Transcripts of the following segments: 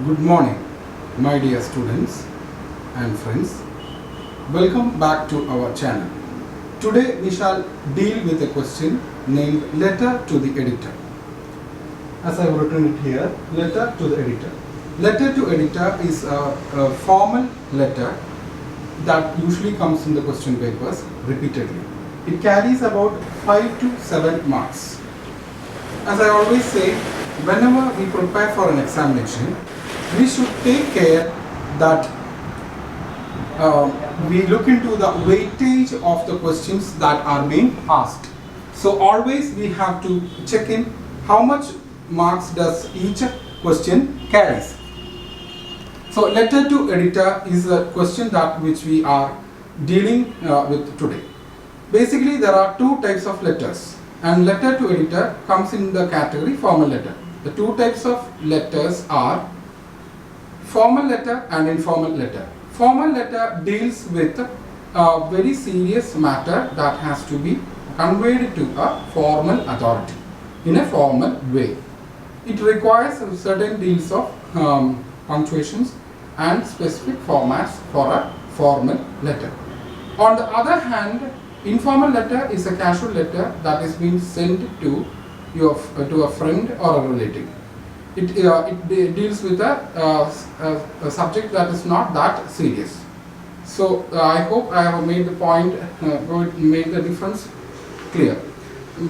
Good morning, my dear students and friends. Welcome back to our channel. Today we shall deal with a question named letter to the editor. As I have written it here, letter to the editor. Letter to editor is a formal letter that usually comes in the question papers repeatedly. It carries about 5 to 7 marks. As I always say, whenever we prepare for an examination, we should take care that we look into the weightage of the questions that are being asked. So always we have to check in how much marks does each question carries. So letter to editor is a question that which we are dealing with today. Basically there are two types of letters, and letter to editor comes in the category formal letter. The two types of letters are formal letter and informal letter. Formal letter deals with a very serious matter that has to be conveyed to a formal authority in a formal way. It requires certain deals of punctuations and specific formats for a formal letter. On the other hand, informal letter is a casual letter that is being sent to a friend or a relative. It deals with a subject that is not that serious. So I hope I have made the point, made the difference clear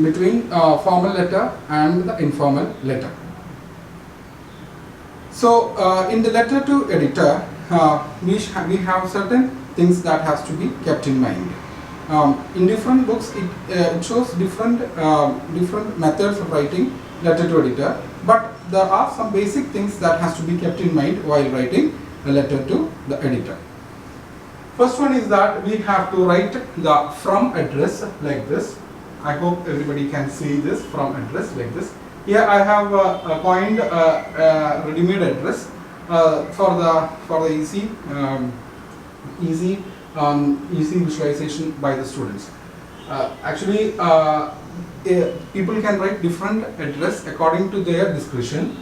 between formal letter and the informal letter. So in the letter to editor, we have certain things that has to be kept in mind. In different books, it shows different methods of writing letter to editor, but there are some basic things that has to be kept in mind while writing a letter to the editor. First one is that we have to write the from address like this. I hope everybody can see this from address like this. Here I have coined a ready-made address for the easy visualization by the students. Actually, people can write different address according to their discretion.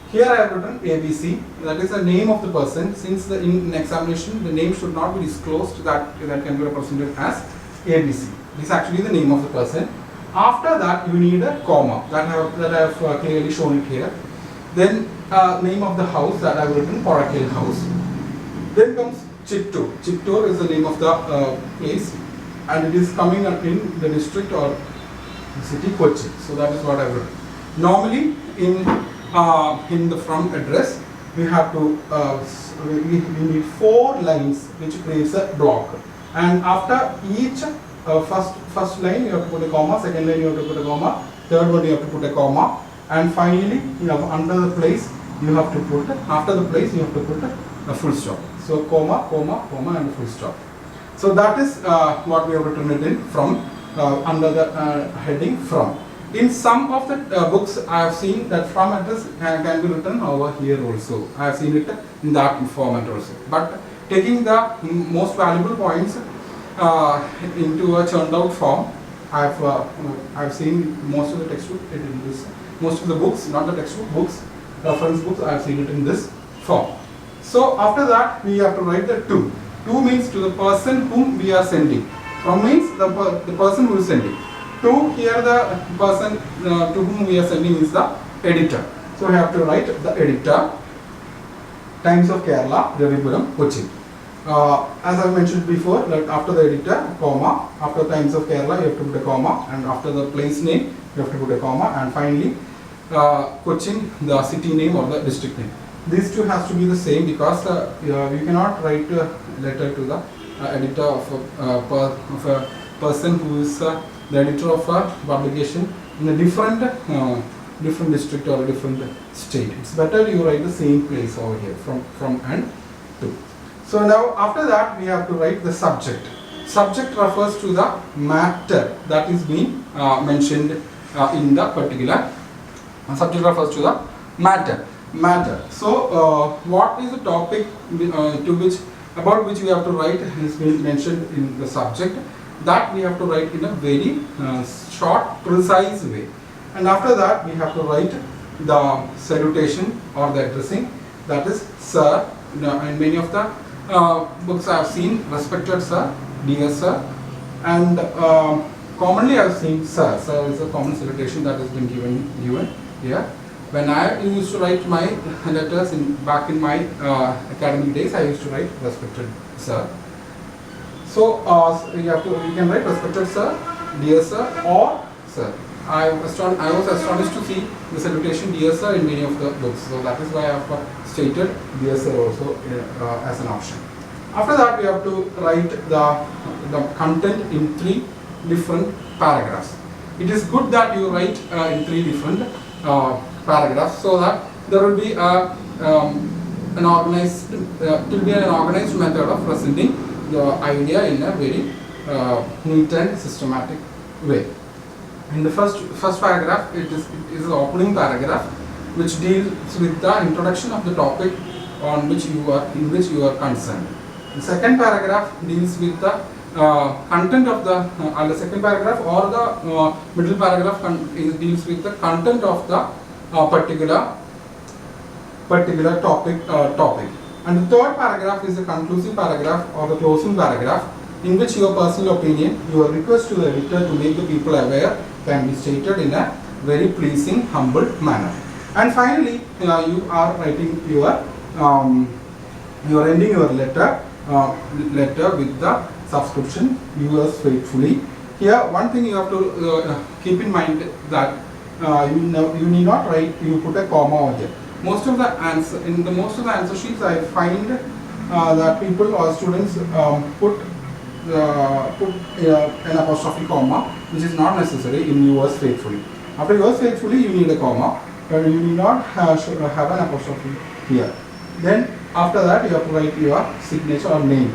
Here I have written ABC, that is the name of the person. Since in examination the name should not be disclosed, that can be represented as ABC. This is actually the name of the person. After that you need a comma that I have clearly shown it here. Then name of the house, that I have written Korakil house. Then comes Chittoor. Chittoor is the name of the place, and it is coming in the district or city Kochi. So that is what I have written. Normally in the from address we have to we need 4 lines which creates a block, and after each first line you have to put a comma, second line you have to put a comma, third one you have to put a comma, and finally you have after the place you have to put a full stop. So comma, comma, comma, and full stop. So that is what we have written it in from under the heading from. In some of the books I have seen that from address can be written over here also. I have seen it in that format also. But taking the most valuable points into a churned out form, I have seen most of the textbook in this. Most of the books, not the textbook books, reference books, I have seen it in this form. So after that we have to write the to. To means to the person whom we are sending. From means the person who is sending. To, here the person to whom we are sending is the editor. So we have to write the editor, Times of Kerala, Ravipuram, Kochi. As I mentioned before, that after the editor, comma, after Times of Kerala you have to put a comma, and after the place name you have to put a comma, and finally Cochin, the city name or the district name. These two has to be the same, because you cannot write a letter to the editor of a person who is the editor of a publication in a different district or a different state. It's better you write the same place over here, from and to. So now after that we have to write the subject. Subject refers to the matter that is being mentioned in the particular. Subject refers to the matter. So what is the topic about which we have to write has been mentioned in the subject. That we have to write in a very short, precise way. And after that we have to write the salutation or the addressing, that is sir. In many of the books I have seen respected sir, dear sir, and commonly I have seen sir. Sir is a common salutation that has been given here. When I used to write my letters back in my academic days, I used to write respected sir. So you can write respected sir, dear sir, or sir. I was astonished to see the salutation dear sir in many of the books. So that is why I have stated dear sir also as an option. After that, we have to write the content in 3 different paragraphs. It is good that you write in 3 different paragraphs, so that there will be an organized method of presenting the idea in a very neat and systematic way. In the first paragraph, it is the opening paragraph, which deals with the introduction of the topic in which you are concerned. The second paragraph deals with the content of the second paragraph, or the middle paragraph deals with the content of the particular topic. And the third paragraph is the conclusive paragraph or the closing paragraph, in which your personal opinion, your request to the editor to make the people aware, can be stated in a very pleasing, humble manner. And finally, you are writing you are ending your letter with the subscription, yours faithfully. Here, one thing you have to keep in mind that you need not write, you put a comma over here. Most of the answer sheets, I find that people or students put an apostrophe comma, which is not necessary in yours faithfully. After yours faithfully, you need a comma, but you need not have an apostrophe here. Then after that, you have to write your signature or name.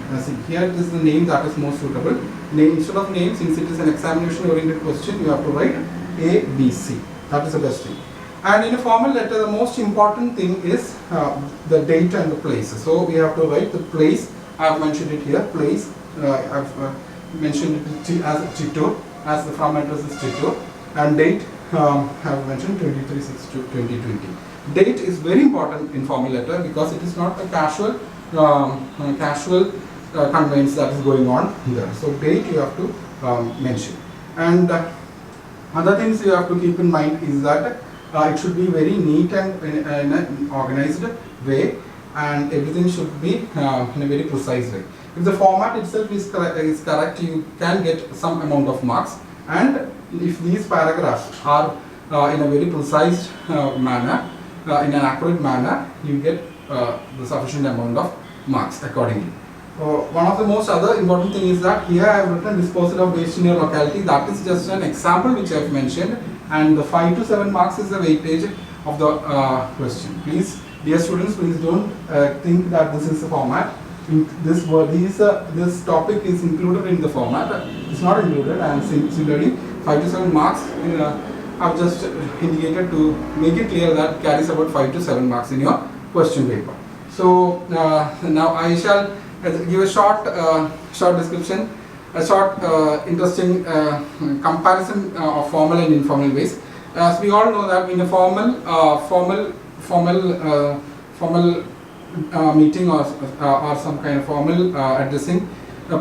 Here it is the name that is most suitable. Instead of name, since it is an examination oriented question, you have to write A, B, C. That is the best thing. And in a formal letter, the most important thing is the date and the place. So we have to write the place. I have mentioned it here, place. I have mentioned it as Chittor, as the from address is Chittor, and date I have mentioned 23/6/2020. Date is very important in formal letter because it is not a casual conveyance that is going on here. So date you have to mention. And other things you have to keep in mind is that it should be very neat and in an organized way, and everything should be in a very precise way. If the format itself is correct, you can get some amount of marks, and if these paragraphs are in a very precise manner, in an accurate manner, you get the sufficient amount of marks accordingly. One of the most other important thing is that here I have written disposal of waste in your locality. That is just an example which I have mentioned, and the 5 to 7 marks is the weightage of the question. Please, dear students, please don't think that this is the format. This topic is included in the format. It's not included, and similarly 5 to 7 marks I've just indicated to make it clear that carries about 5 to 7 marks in your question paper. So now I shall give a short description, a short interesting comparison of formal and informal ways. As we all know that in a formal meeting or some kind of formal addressing,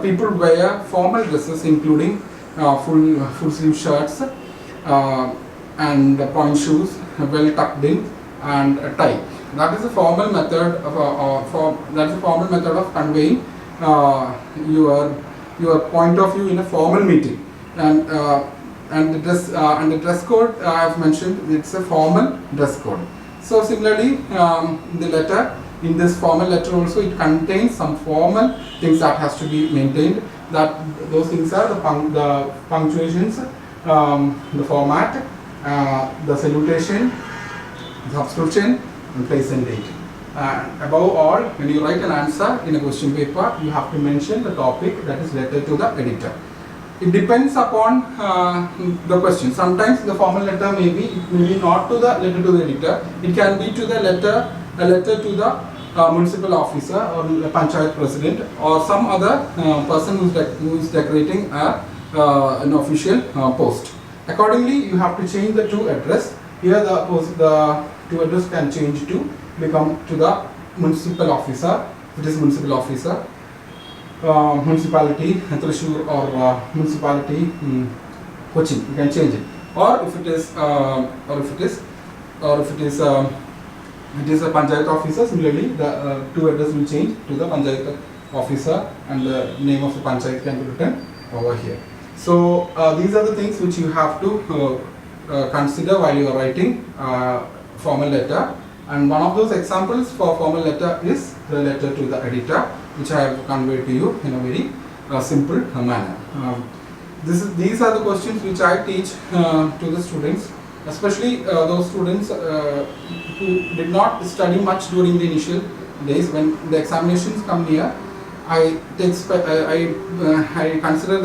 people wear formal dresses including full sleeve shirts and point shoes, well tucked in, and a tie. That is a formal method of conveying your point of view in a formal meeting. And the dress code I have mentioned, it's a formal dress code. So similarly, in this formal letter also, it contains some formal things that has to be maintained. That those things are the punctuations, the format, the salutation, subscription, and place and date. Above all, when you write an answer in a question paper, you have to mention the topic, that is letter to the editor. It depends upon the question. Sometimes the formal letter may be not to the letter to the editor. It can be to the a letter to the municipal officer or the panchayat president or some other person who is decorating an official post. Accordingly, you have to change the to address. Here the to address can change to become to the municipal officer, it is municipal officer, municipality Thrissur or municipality Cochin, you can change it. Or if it is it is a panchayat officer, similarly the two address will change to the panchayat officer and the name of the panchayat can be written over here. So these are the things which you have to consider while you are writing formal letter, and one of those examples for formal letter is the letter to the editor, which I have conveyed to you in a very simple manner. These are the questions which I teach to the students, especially those students who did not study much during the initial days. When the examinations come near, I consider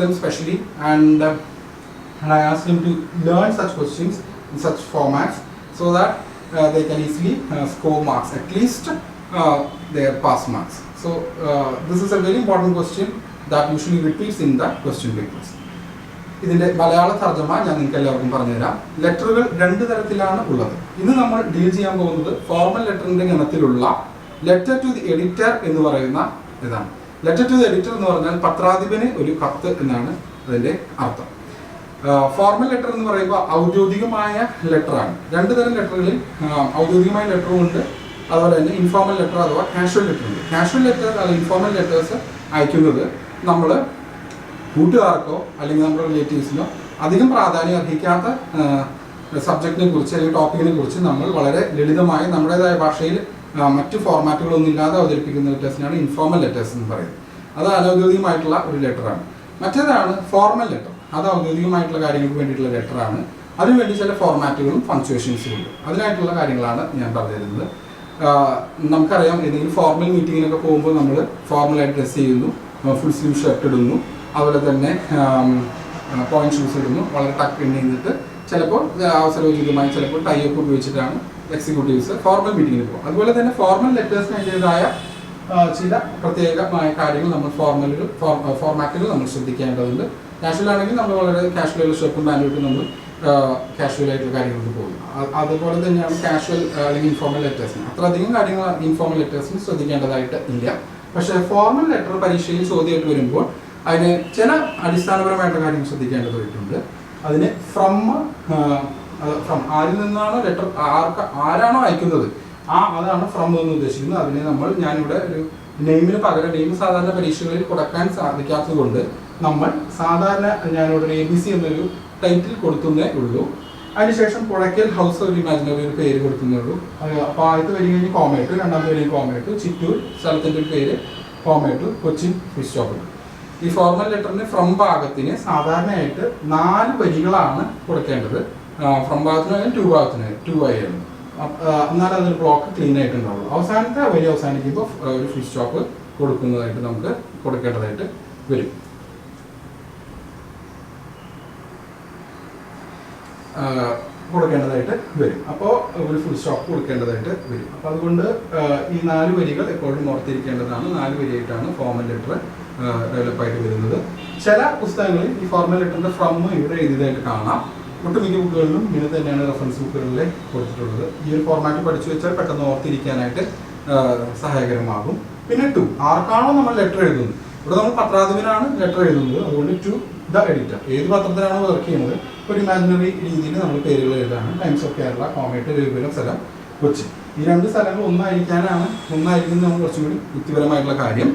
them specially, and I ask them to learn such questions in such formats so that they can easily score marks, at least their pass marks. So this is a very important question that usually repeats in the question papers. ഇതിൻ്റെ മലയാള തർജ്ജമ ഞാൻ നിങ്ങൾക്ക് എല്ലാവർക്കും പറഞ്ഞുതരാം. ലെറ്ററുകൾ രണ്ട് തരത്തിലാണ് ഉള്ളത്. ഇന്ന് നമ്മൾ ഡീൽ ചെയ്യാൻ പോകുന്നത് ഫോർമൽ ലെറ്ററിൻ്റെ ഗണത്തിലുള്ള ലെറ്റർ ടു ദി എഡിറ്റർ എന്ന് പറയുന്ന ഇതാണ്. ലെറ്റർ ടു ദി എഡിറ്റർ എന്ന് പറഞ്ഞാൽ പത്രാധിപന് ഒരു കത്ത് എന്നാണ് അതിൻ്റെ അർത്ഥം. ഫോർമൽ ലെറ്റർ എന്ന് പറയുമ്പോൾ ഔദ്യോഗികമായ ലെറ്ററാണ്. രണ്ട് തരം ലെറ്ററുകളിൽ ഔദ്യോഗികമായ ലെറ്ററും ഉണ്ട്, അതുപോലെ തന്നെ ഇൻഫോർമൽ ലെറ്റർ അഥവാ കാഷ്വൽ ലെറ്റർ ഉണ്ട്. കാഷ്വൽ ലെറ്റർ അല്ലെങ്കിൽ ഇൻഫോർമൽ ലെറ്റേഴ്സ് അയക്കുന്നത് നമ്മൾ കൂട്ടുകാർക്കോ അല്ലെങ്കിൽ നമ്മുടെ റിലേറ്റീവ്സിനോ അധികം പ്രാധാന്യം അർഹിക്കാത്ത സബ്ജക്റ്റിനെ കുറിച്ച് അല്ലെങ്കിൽ ടോപ്പിക്കിനെ കുറിച്ച് നമ്മൾ വളരെ ലളിതമായി നമ്മുടേതായ ഭാഷയിൽ മറ്റ് ഫോർമാറ്റുകളൊന്നും ഇല്ലാതെ അവതരിപ്പിക്കുന്ന ലെറ്റേഴ്സിനാണ് ഇൻഫോർമൽ ലെറ്റേഴ്സ് എന്ന് പറയുന്നത്. അത് അനൗദ്യോഗികമായിട്ടുള്ള ഒരു ലെറ്ററാണ്. മറ്റേതാണ് ഫോർമൽ ലെറ്റർ. അത് ഔദ്യോഗികമായിട്ടുള്ള കാര്യങ്ങൾക്ക് വേണ്ടിയിട്ടുള്ള ലെറ്ററാണ്. അതിനുവേണ്ടി ചില ഫോർമാറ്റുകളും പങ്ക്ച്വേഷൻസും ഉണ്ട്. അതിനായിട്ടുള്ള കാര്യങ്ങളാണ് ഞാൻ പറഞ്ഞു തരുന്നത്. നമുക്കറിയാം, ഏതെങ്കിലും ഫോർമൽ മീറ്റിങ്ങിനൊക്കെ പോകുമ്പോൾ നമ്മൾ ഫോർമലായിട്ട് ഡ്രസ് ചെയ്യുന്നു, ഫുൾ സ്ലീവ് ഷർട്ട് ഇടുന്നു, അതുപോലെ തന്നെ പോയിന്റ് ഷൂസ് ഇടുന്നു, വളരെ ടക്ക് ഇൻ ചെയ്തിട്ട് ചിലപ്പോൾ അവസരോചിതമായി ചിലപ്പോൾ ടൈ ഒക്കെ ഉപയോഗിച്ചിട്ടാണ് എക്സിക്യൂട്ടീവ്സ് ഫോർമൽ മീറ്റിങ്ങിന് പോകും. അതുപോലെ തന്നെ ഫോർമൽ ലെറ്റേഴ്സിന് അതിൻ്റെതായ ചില പ്രത്യേകമായ കാര്യങ്ങൾ നമ്മൾ ഫോർമാറ്റുകൾ നമ്മൾ ശ്രദ്ധിക്കേണ്ടതുണ്ട്. കാഷ്വൽ ആണെങ്കിൽ നമ്മൾ വളരെ കാഷ്വലായിട്ടുള്ള ഷർട്ടും പാൻറ്റും ഇട്ട് നമ്മൾ കാഷ്വൽ ആയിട്ടുള്ള കാര്യങ്ങൾക്ക് പോകും. അതുപോലെ തന്നെയാണ് കാഷ്വൽ അല്ലെങ്കിൽ ഇൻഫോർമൽ ലെറ്റേഴ്സിന് അത്രയധികം കാര്യങ്ങൾ ഇൻഫോർമൽ ലെറ്റേഴ്സിന് ശ്രദ്ധിക്കേണ്ടതായിട്ട് ഇല്ല. പക്ഷേ ഫോർമൽ ലെറ്റർ പരീക്ഷയിൽ ചോദ്യമായിട്ട് വരുമ്പോൾ അതിന് ചില അടിസ്ഥാനപരമായിട്ടുള്ള കാര്യങ്ങൾ ശ്രദ്ധിക്കേണ്ടതായിട്ടുണ്ട്. അതിന് ഫ്രം ആരിൽ നിന്നാണോ ലെറ്റർ ആരാണോ അയക്കുന്നത് അതാണ് ഫ്രം എന്ന് ഉദ്ദേശിക്കുന്നത്. അതിനെ ഞാനിവിടെ ഒരു നെയിമിന് പകരം നെയിം സാധാരണ പരീക്ഷകളിൽ കൊടുക്കാൻ സാധിക്കാത്തത് കൊണ്ട് നമ്മൾ സാധാരണ ഞാനിവിടെ ഒരു ABC എന്നൊരു ടൈറ്റിൽ കൊടുക്കുന്നേ ഉള്ളൂ. അതിനുശേഷം പുഴയ്ക്കൽ ഹൗസ് ഒരു ഇമാജിനറി ഒരു പേര് കൊടുക്കുന്നേ ഉള്ളൂ. അപ്പോൾ ആദ്യത്തെ വരി കഴിഞ്ഞ് കോമയിട്ടു, രണ്ടാമത്തെ വരി കോമയിട്ടു, ചിറ്റൂർ സ്ഥലത്തിൻ്റെ ഒരു പേര് കോമയിട്ടു, കൊച്ചിൻ ഫുൾ സ്റ്റോപ്പ്. ഈ ഫോർമൽ ലെറ്ററിന് ഫ്രം ഭാഗത്തിന് സാധാരണയായിട്ട് 4 വരികളാണ് കൊടുക്കേണ്ടത്. ഫ്രം ഭാഗത്തിനായാലും ടു ഭാഗത്തിനായാലും 2 ആയിരുന്നു. എന്നാലും അതൊരു ബ്ലോക്ക് ക്ലീൻ ആയിട്ടുണ്ടാവുള്ളൂ. അവസാനത്തെ വരി അവസാനിക്കുമ്പോൾ ഒരു ഫുൾ സ്റ്റോപ്പ് കൊടുക്കുന്നതായിട്ട് നമുക്ക് കൊടുക്കേണ്ടതായിട്ട് വരും. അപ്പോൾ ഒരു ഫുൾ സ്റ്റോപ്പ് കൊടുക്കേണ്ടതായിട്ട് വരും. അപ്പോൾ അതുകൊണ്ട് ഈ 4 വരികൾ എപ്പോഴും ഓർത്തിരിക്കേണ്ടതാണ്. 4 വരിയായിട്ടാണ് ഫോർമൽ ലെറ്റർ ഡെവലപ്പായിട്ട് വരുന്നത്. ചില പുസ്തകങ്ങളിൽ ഈ ഫോർമൽ ലെറ്ററിൻ്റെ ഫ്രം ഇവിടെ എഴുതിയതായിട്ട് കാണാം. ഒട്ടുമിക്ക ബുക്കുകളിലും ഇങ്ങനെ തന്നെയാണ് റെഫറൻസ് ബുക്കുകളിൽ കൊടുത്തിട്ടുള്ളത്. ഈ ഒരു ഫോർമാറ്റ് പഠിച്ചു വെച്ചാൽ പെട്ടെന്ന് ഓർത്തിരിക്കാനായിട്ട് സഹായകരമാകും. പിന്നെ ടു, ആർക്കാണോ നമ്മൾ ലെറ്റർ എഴുതുന്നത്, ഇവിടെ നമ്മൾ പത്രാധിപനാണ് ലെറ്റർ എഴുതുന്നത്, അതുകൊണ്ട് ടു ദ എഡിറ്റർ. ഏത് പത്രത്തിലാണോ വർക്ക് ചെയ്യുന്നത് ഒരു ഇമാജിനറി രീതിയിൽ നമ്മൾ പേരുകൾ എഴുതാണ്. ടൈംസ് ഓഫ് കേരള, കോമേറ്റ്, രവിപുരം, സ്ഥലം, കൊച്ചി. ഈ 2 സ്ഥലങ്ങൾ ഒന്നായിരിക്കും നമ്മൾ കുറച്ചും കൂടി യുക്തിപരമായിട്ടുള്ള കാര്യം.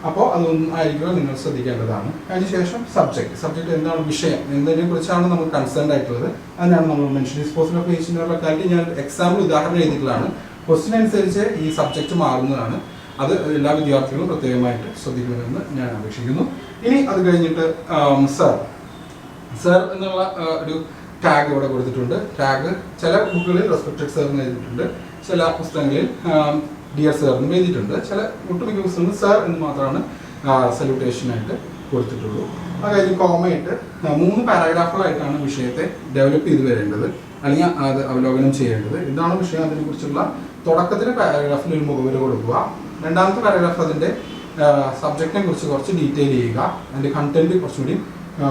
അപ്പോൾ അതൊന്നായിരിക്കുക നിങ്ങൾ ശ്രദ്ധിക്കേണ്ടതാണ്. അതിനുശേഷം സബ്ജക്റ്റ് എന്താണ്, വിഷയം എന്നതിനെ കുറിച്ചാണ് നമ്മൾ കൺസേൺഡ് ആയിട്ടുള്ളത്. അതിനാണ് നമ്മൾ mention disposal of waste locality. ഞാൻ എക്സാമ്പിൾ ഉദാഹരണം എഴുതിയിട്ടുള്ളതാണ്. ക്വസ്റ്റ്യൻ അനുസരിച്ച് ഈ സബ്ജക്റ്റ് മാറുന്നതാണ്. അത് എല്ലാ വിദ്യാർത്ഥികളും പ്രത്യേകമായിട്ട് ശ്രദ്ധിക്കണമെന്ന് ഞാൻ അപേക്ഷിക്കുന്നു. ഇനി അത് കഴിഞ്ഞിട്ട് സർ എന്നുള്ള ഒരു ടാഗ് ഇവിടെ കൊടുത്തിട്ടുണ്ട്. ടാഗ് ചില ബുക്കുകളിൽ റെസ്പെക്റ്റഡ് സർ എന്ന് എഴുതിയിട്ടുണ്ട്, ചില പുസ്തകങ്ങളിൽ ഡിയർ സർ എന്ന് എഴുതിയിട്ടുണ്ട്. ചില ഒട്ടുമിക്ക പുസ്തകങ്ങളിൽ സർ എന്ന് മാത്രമാണ് സല്യൂട്ടേഷനായിട്ട് കൊടുത്തിട്ടുള്ളൂ. അത് കഴിഞ്ഞ് കോമയിട്ട് 3 പാരഗ്രാഫുകളായിട്ടാണ് വിഷയത്തെ ഡെവലപ്പ് ചെയ്ത് വരേണ്ടത്, അല്ലെങ്കിൽ അത് അവലോകനം ചെയ്യേണ്ടത്. എന്താണ് വിഷയം, അതിനെക്കുറിച്ചുള്ള തുടക്കത്തിലെ പാരഗ്രാഫിൽ ഒരു മുഖവുര കൊടുക്കുക. രണ്ടാമത്തെ പാരഗ്രാഫ് അതിൻ്റെ സബ്ജക്റ്റിനെ കുറിച്ച് കുറച്ച് ഡീറ്റെയിൽ ചെയ്യുക, അതിൻ്റെ കണ്ടന്റ് കുറച്ചുകൂടി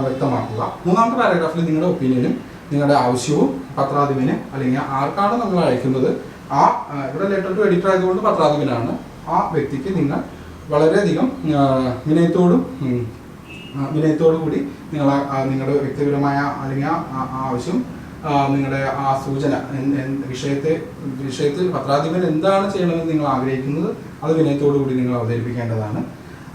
വ്യക്തമാക്കുക. മൂന്നാമത്തെ പാരഗ്രാഫിൽ നിങ്ങളുടെ ഒപ്പീനിയനും നിങ്ങളുടെ ആവശ്യവും പത്രാധിപന് അല്ലെങ്കിൽ ആർക്കാണ് നമ്മൾ അയക്കുന്നത്, ഇവിടെ ലെറ്റർ ടു എഡിറ്റർ ആയതുകൊണ്ട് പത്രാധിപനാണ്, ആ വ്യക്തിക്ക് നിങ്ങൾ വളരെയധികം വിനയത്തോടു കൂടി നിങ്ങൾ നിങ്ങളുടെ വ്യക്തിപരമായ അല്ലെങ്കിൽ ആവശ്യം നിങ്ങളുടെ ആ സൂചന വിഷയത്തിൽ പത്രാധിപൻ എന്താണ് ചെയ്യണമെന്ന് നിങ്ങൾ ആഗ്രഹിക്കുന്നത് അത് വിനയത്തോടു കൂടി നിങ്ങൾ അവതരിപ്പിക്കേണ്ടതാണ്.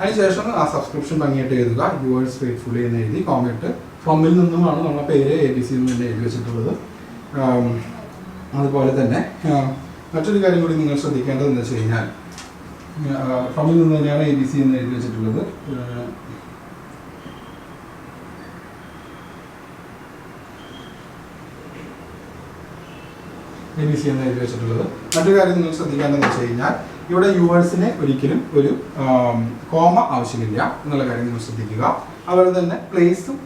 അതിനുശേഷം ആ സബ്സ്ക്രിപ്ഷൻ ഭംഗിയായിട്ട് എഴുതുക, യുവേഴ്സ് ഫെയ്ത്ത്ഫുള്ളി എന്ന് എഴുതി കോമറ്റ് ഫ്രോമിൽ നിന്നുമാണ് നമ്മളെ പേര് ABC എന്ന് തന്നെ എഴുതി വെച്ചിട്ടുള്ളത്. അതുപോലെ തന്നെ മറ്റൊരു കാര്യം കൂടി നിങ്ങൾ ശ്രദ്ധിക്കേണ്ടത് എന്ന് വെച്ച് കഴിഞ്ഞാൽ ഫ്രോമിൽ നിന്ന് തന്നെയാണ് ABC എന്ന് എഴുതി വെച്ചിട്ടുള്ളത്. ABC എന്ന് എഴുതി വെച്ചിട്ടുള്ളത്. മറ്റൊരു കാര്യം നിങ്ങൾ ശ്രദ്ധിക്കേണ്ടതെന്ന് വെച്ച് കഴിഞ്ഞാൽ ഇവിടെ യുവേഴ്സിന് ഒരിക്കലും ഒരു കോമ ആവശ്യമില്ല എന്നുള്ള കാര്യം നിങ്ങൾ ശ്രദ്ധിക്കുക. അതുപോലെ തന്നെ പ്ലേസും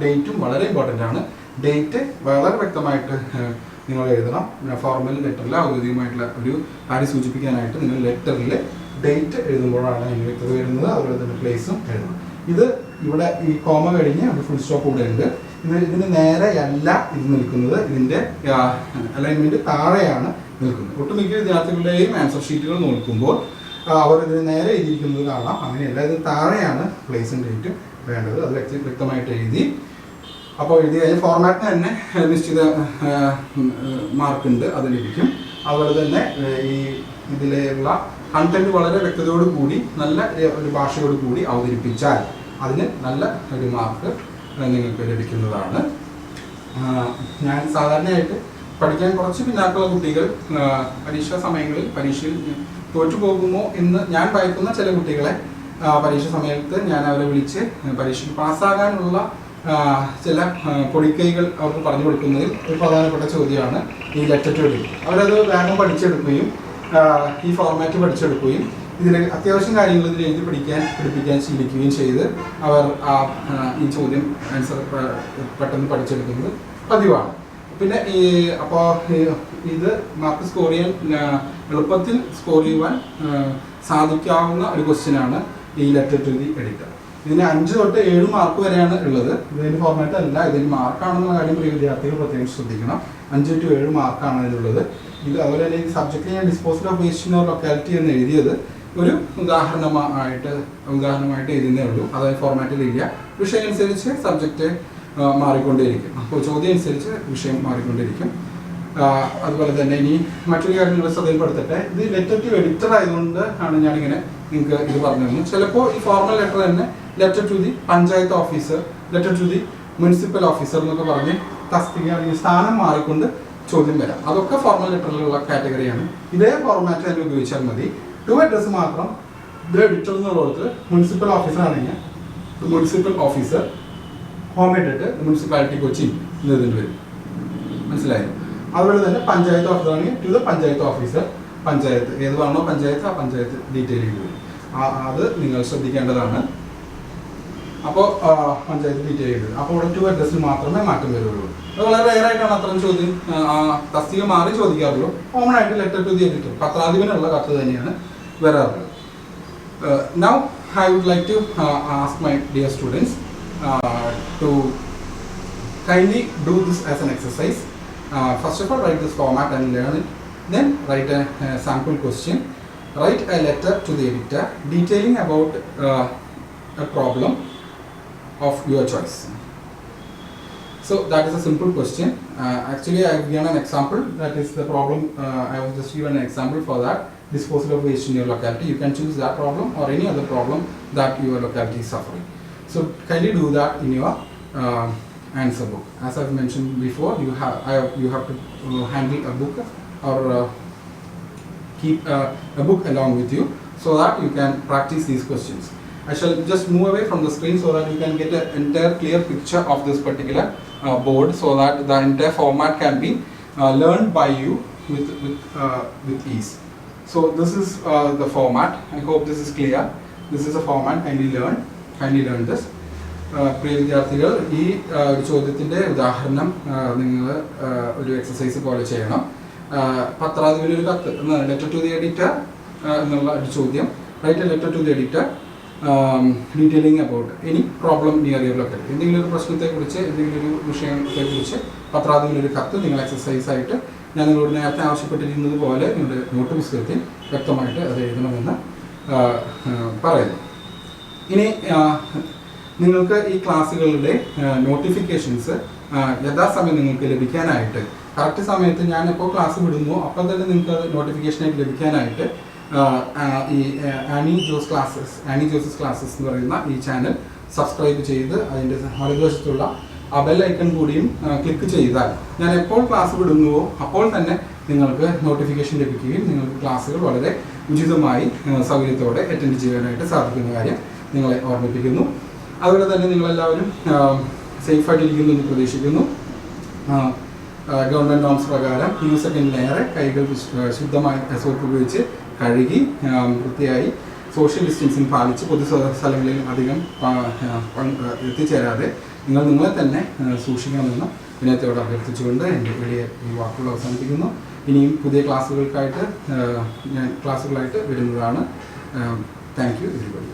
ഡേറ്റും വളരെ ഇമ്പോർട്ടൻ്റ് ആണ്. ഡേറ്റ് വളരെ വ്യക്തമായിട്ട് നിങ്ങൾ എഴുതണം. ഫോർമൽ ലെറ്ററിൽ ഔദ്യോഗികമായിട്ടുള്ള ഒരു കാര്യം സൂചിപ്പിക്കാനായിട്ട് നിങ്ങൾ ലെറ്ററിൽ ഡേറ്റ് എഴുതുമ്പോഴാണ് അതിന് വ്യക്തത വരുന്നത്. അതുപോലെ തന്നെ പ്ലേസും എഴുതണം. ഇത് ഇവിടെ ഈ കോമ കഴിഞ്ഞ് ഒരു ഫുൾ സ്റ്റോപ്പ് കൂടെ ഉണ്ട്. ഇതിന് നേരെയല്ല ഇത് നിൽക്കുന്നത്, ഇതിൻ്റെ അലൈൻമെൻറ്റ് താഴെയാണ് നിൽക്കുന്നത്. ഒട്ടുമിക്ക വിദ്യാർത്ഥികളുടെയും ആൻസർ ഷീറ്റുകൾ നോക്കുമ്പോൾ അവർ ഇതിന് നേരെ എഴുതിയിരിക്കുന്നത് കാണാം. അങ്ങനെയല്ല, ഇത് താഴെയാണ് പ്ലേസും ഡേറ്റും വേണ്ടത്. അത് വ്യക്തമായിട്ട് എഴുതി. അപ്പോൾ എഴുതി കഴിഞ്ഞ ഫോർമാറ്റിന് തന്നെ നിശ്ചിത മാർക്കുണ്ട്, അത് ലഭിക്കും. അതുപോലെ തന്നെ ഈ ഇതിലുള്ള കണ്ടന്റ് വളരെ വ്യക്തതയോട് കൂടി നല്ല ഒരു ഭാഷയോട് കൂടി അവതരിപ്പിച്ചാൽ അതിന് നല്ല ഒരു മാർക്ക് നിങ്ങൾക്ക് ലഭിക്കുന്നതാണ്. ഞാൻ സാധാരണയായിട്ട് പഠിക്കാൻ കുറച്ച് പിന്നാക്കുള്ള കുട്ടികൾ പരീക്ഷാ സമയങ്ങളിൽ പരീക്ഷയിൽ തോറ്റു പോകുമോ എന്ന് ഞാൻ ഭയക്കുന്ന ചില കുട്ടികളെ പരീക്ഷ സമയത്ത് ഞാൻ അവരെ വിളിച്ച് പരീക്ഷയ്ക്ക് പാസ്സാകാനുള്ള ചില പൊടിക്കൈകൾ അവർക്ക് പറഞ്ഞു കൊടുക്കുന്നതിൽ ഒരു പ്രധാനപ്പെട്ട ചോദ്യമാണ് ഈ ലെറ്റർ ടു ഡി. അവരത് വേഗം പഠിച്ചെടുക്കുകയും ഈ ഫോർമാറ്റ് പഠിച്ചെടുക്കുകയും ഇതിൽ അത്യാവശ്യം കാര്യങ്ങൾ ഇതിൽ എഴുതി പഠിപ്പിക്കാൻ ശീലിക്കുകയും ചെയ്ത് അവർ ഈ ചോദ്യം ആൻസർ പെട്ടെന്ന് പഠിച്ചെടുക്കുന്നത് പതിവാണ്. പിന്നെ അപ്പോൾ ഇത് മാർക്ക് സ്കോർ ചെയ്യാൻ എളുപ്പത്തിൽ സ്കോർ ചെയ്യുവാൻ സാധിക്കാവുന്ന ഒരു ക്വസ്റ്റ്യനാണ് ഈ ലെറ്റർ ടു ദി എഡിറ്റർ. ഇതിന് 5 തൊട്ട് 7 മാർക്ക് വരെയാണ് ഉള്ളത്. ഇതിന് ഫോർമാറ്റ് അല്ല, ഇതിന് മാർക്കാണെന്നുള്ള കാര്യം പ്രിയ വിദ്യാർത്ഥികൾ പ്രത്യേകം ശ്രദ്ധിക്കണം. 5 to 7 മാർക്കാണ് ഇതിനുള്ളത്. ഇത് അതുപോലെ തന്നെ ഈ സബ്ജക്റ്റിൽ ഞാൻ disposal of waste in locality എന്ന് എഴുതിയത് ഒരു ഉദാഹരണമായിട്ട് എഴുതുന്നേ ഉള്ളൂ. അതായത് ഫോർമാറ്റിലില്ല. വിഷയം അനുസരിച്ച് സബ്ജക്റ്റ് മാറിക്കൊണ്ടേയിരിക്കും. അപ്പോൾ ചോദ്യം അനുസരിച്ച് വിഷയം മാറിക്കൊണ്ടിരിക്കും. അതുപോലെ തന്നെ ഇനി മറ്റൊരു കാര്യം നിങ്ങൾ ശ്രദ്ധയിൽപ്പെടുത്തട്ടെ. ഇത് ലെറ്റർ ടു എഡിറ്റർ ആയതുകൊണ്ട് ആണ് ഞാനിങ്ങനെ നിങ്ങൾക്ക് ഇത് പറഞ്ഞു തന്നു. ചിലപ്പോൾ ഈ ഫോർമൽ ലെറ്റർ തന്നെ letter to the panchayat officer, letter to the municipal officer എന്നൊക്കെ പറഞ്ഞ് തസ്തിക അല്ലെങ്കിൽ സ്ഥാനം മാറിക്കൊണ്ട് ചോദ്യം വരാം. അതൊക്കെ ഫോർമൽ ലെറ്ററിലുള്ള കാറ്റഗറിയാണ്. ഇതേ ഫോർമാറ്റ് തന്നെ ഉപയോഗിച്ചാൽ മതി. ടു അഡ്രസ് മാത്രം ഇത് എഡിറ്റർ എന്നുള്ളത് മുനിസിപ്പൽ ഓഫീസർ ആണെങ്കിൽ മുനിസിപ്പൽ ഓഫീസർ ഹോം ഇട്ടിട്ട് മുനിസിപ്പാലിറ്റി കൊച്ചി എന്നതിൽ വരും. മനസ്സിലായോ? അതുപോലെ തന്നെ പഞ്ചായത്ത് ഓഫീസർ ആണെങ്കിൽ to the panchayat officer, panchayat ഏത് പറഞ്ഞോ പഞ്ചായത്ത് ആ പഞ്ചായത്ത് ഡീറ്റെയിൽ ചെയ്ത് വരും. അത് നിങ്ങൾ ശ്രദ്ധിക്കേണ്ടതാണ്. അപ്പോൾ പഞ്ചായത്ത് ഡീറ്റെയിൽ ചെയ്ത് അപ്പോൾ ഇവിടെ ടു അഡ്രസ്സിൽ മാത്രമേ മാറ്റം വരുള്ളൂ. അത് വളരെ റെയറായിട്ടാണ് അത്തരം ചോദ്യം തസ്തിക മാറി ചോദിക്കാറുള്ളൂ. കോമൺ ആയിട്ട് ലെറ്റർ ടു ദി എഡിറ്റർ പത്രാധിപനുള്ള കത്ത് തന്നെയാണ് വരാറുള്ളത്. Now I would like to ask my dear students to kindly do this as an exercise. First of all, write this format and learn it. Then write a sample question. Write a letter to the editor detailing about a problem of your choice. So that is a simple question. Actually, I have given an example. That is the problem. I have just given an example for that. Disposal of waste in your locality. You can choose that problem or any other problem that your locality is suffering. So kindly do that in your answer book. As I've mentioned before, you have to handle a book or keep a book along with you so that you can practice these questions. I shall just move away from the screen so that you can get an entire clear picture of this particular board, so that the entire format can be learned by you with ease. So this is the format. I hope this is clear. This is a format. Kindly learn this. പ്രിയ വിദ്യാർത്ഥികൾ, ഈ ഒരു ചോദ്യത്തിൻ്റെ ഉദാഹരണം നിങ്ങൾ ഒരു exercise പോലെ ചെയ്യണം. പത്രാധിപനൊരു കത്ത്, ലെറ്റർ ടു ദി എഡിറ്റർ എന്നുള്ള ഒരു ചോദ്യം. Write a letter to the editor detailing about any problem near your locality. എന്തെങ്കിലും ഒരു പ്രശ്നത്തെക്കുറിച്ച്, എന്തെങ്കിലും ഒരു വിഷയത്തെക്കുറിച്ച് പത്രാധിപനൊരു കത്ത് നിങ്ങൾ എക്സസൈസ് ആയിട്ട് ഞാൻ നിങ്ങളോട് നേരത്തെ ആവശ്യപ്പെട്ടിരിക്കുന്നത് പോലെ നിങ്ങളുടെ നോട്ട് പുസ്തകത്തിൽ വ്യക്തമായിട്ട് അത് എഴുതണമെന്ന് പറയുന്നു. ഇനി നിങ്ങൾക്ക് ഈ ക്ലാസ്സുകളുടെ നോട്ടിഫിക്കേഷൻസ് യഥാസമയം നിങ്ങൾക്ക് ലഭിക്കാനായിട്ട് കറക്റ്റ് സമയത്ത് ഞാൻ എപ്പോൾ ക്ലാസ് വിടുന്നു അപ്പോൾ തന്നെ നിങ്ങൾക്ക് അത് നോട്ടിഫിക്കേഷനായിട്ട് ലഭിക്കാനായിട്ട് ഈ ആനി ജോസസ് ക്ലാസ്സസ് എന്ന് പറയുന്ന ഈ ചാനൽ സബ്സ്ക്രൈബ് ചെയ്ത് അതിൻ്റെ വലതുവശത്തുള്ള ആ ബെൽ ഐക്കൺ കൂടിയും ക്ലിക്ക് ചെയ്താൽ ഞാൻ എപ്പോൾ ക്ലാസ് വിടുന്നുവോ അപ്പോൾ തന്നെ നിങ്ങൾക്ക് നോട്ടിഫിക്കേഷൻ ലഭിക്കുകയും നിങ്ങൾക്ക് ക്ലാസ്സുകൾ വളരെ ഉചിതമായി സൗകര്യത്തോടെ അറ്റൻഡ് ചെയ്യാനായിട്ട് സാധിക്കുന്ന കാര്യം നിങ്ങളെ ഓർമ്മിപ്പിക്കുന്നു. അതുപോലെ തന്നെ നിങ്ങളെല്ലാവരും സേഫായിട്ടിരിക്കുന്നു എന്ന് പ്രതീക്ഷിക്കുന്നു. ഗവൺമെൻറ് നോംസ് പ്രകാരം 2 സെക്കൻഡിലേറെ കൈകൾ ശുദ്ധമായ സോപ്പ് ഉപയോഗിച്ച് കഴുകി വൃത്തിയായി സോഷ്യൽ ഡിസ്റ്റൻസിങ് പാലിച്ച് പൊതു സ്ഥലങ്ങളിൽ അധികം എത്തിച്ചേരാതെ നിങ്ങളെ തന്നെ സൂക്ഷിക്കണമെന്ന് വിനയത്തോട് അഭ്യർത്ഥിച്ചുകൊണ്ട് എൻ്റെ വലിയ ഈ വാക്കുകൾ അവസാനിപ്പിക്കുന്നു. ഇനിയും പുതിയ ക്ലാസ്സുകളായിട്ട് വരുന്നതാണ്. Thank you everybody.